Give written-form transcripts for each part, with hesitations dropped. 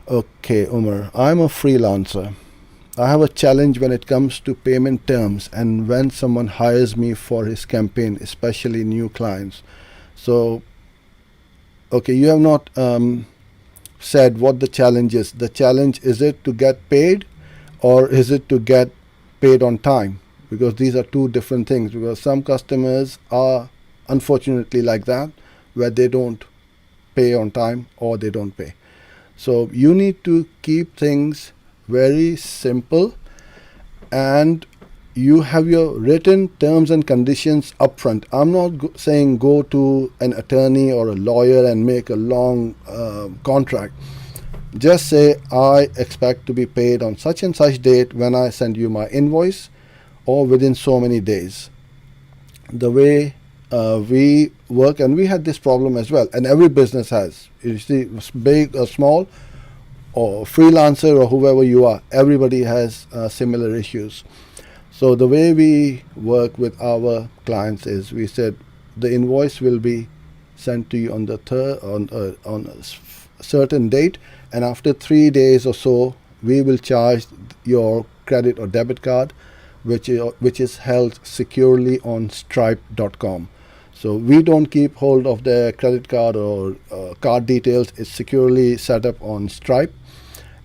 Okay, Umar, I'm a freelancer. I have a challenge when it comes to payment terms and when someone hires me for his campaign, especially new clients. So, okay, you have not said what the challenge is. The challenge is it to get paid or is it to get paid on time? Because these are two different things. Because some customers are unfortunately like that, where they don't pay on time or they don't pay. So you need to keep things very simple, and you have your written terms and conditions upfront. I'm not saying go to an attorney or a lawyer and make a long contract. Just say, I expect to be paid on such and such date when I send you my invoice, or within so many days. The way we work, and we had this problem as well, and every business has. You see, big or small, or freelancer or whoever you are, everybody has similar issues. So the way we work with our clients is, we said the invoice will be sent to you on the on a certain date, and after 3 days or so, we will charge your credit or debit card, which is held securely on Stripe.com. So we don't keep hold of the credit card or card details. It's securely set up on Stripe,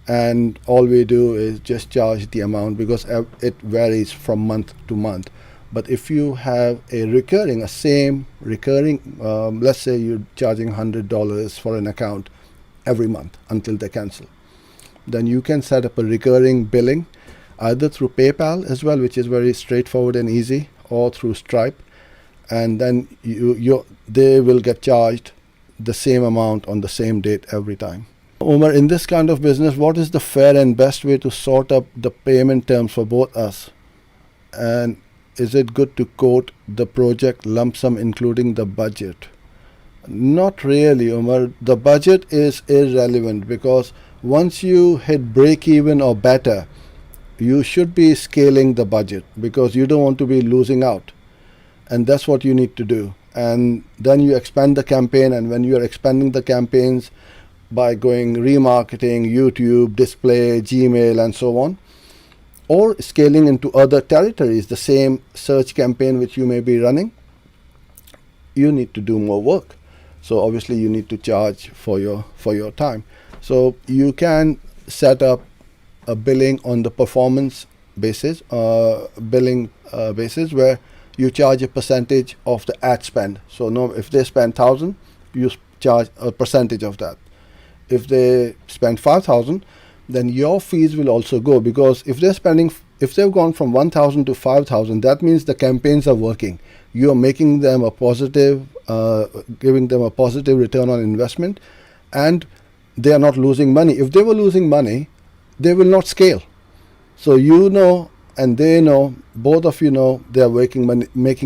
and all we do is just charge the amount, because it varies from month to month. But if you have a same recurring, let's say you're charging $100 for an account every month until they cancel, then you can set up a recurring billing either through PayPal as well, which is very straightforward and easy, or through Stripe, and then they will get charged the same amount on the same date every time. Umar, in this kind of business, what is the fair and best way to sort up the payment terms for both us? And is it good to quote the project lump sum including the budget? Not really, Umar. The budget is irrelevant, because once you hit break even or better, you should be scaling the budget, because you don't want to be losing out. And that's what you need to do. And then you expand the campaign, and when you are expanding the campaigns by going remarketing, YouTube, display, Gmail, and so on, or scaling into other territories, the same search campaign which you may be running, you need to do more work. So obviously you need to charge for your time. So you can set up a billing on the performance basis, basis, where you charge a percentage of the ad spend. So if they spend 1,000, you charge a percentage of that. If they spend 5,000, then your fees will also go, because if they've gone from 1,000 to 5,000, that means the campaigns are working. You are making them a positive, giving them a positive return on investment, and they are not losing money. If they were losing money, they will not scale. So you know, and they know, both of you know, they are making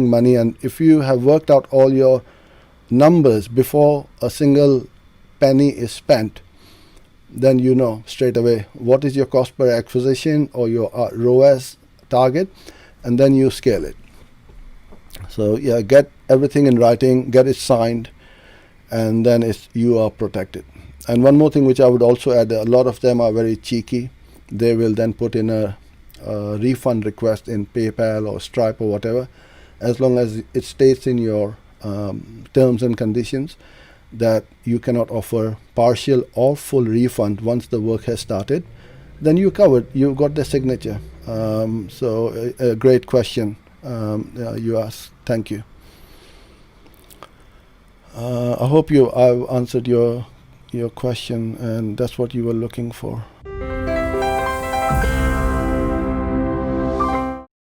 money. And if you have worked out all your numbers before a single penny is spent, then you know straight away what is your cost per acquisition or your ROAS target, and then you scale it. So yeah, get everything in writing, get it signed, and then you are protected. And one more thing which I would also add, a lot of them are very cheeky. They will then put in a refund request in PayPal or Stripe or whatever, as long as it states in your terms and conditions that you cannot offer partial or full refund once the work has started, then you've got the signature. So a great question you asked. Thank you. I hope I've answered your question, and that's what you were looking for.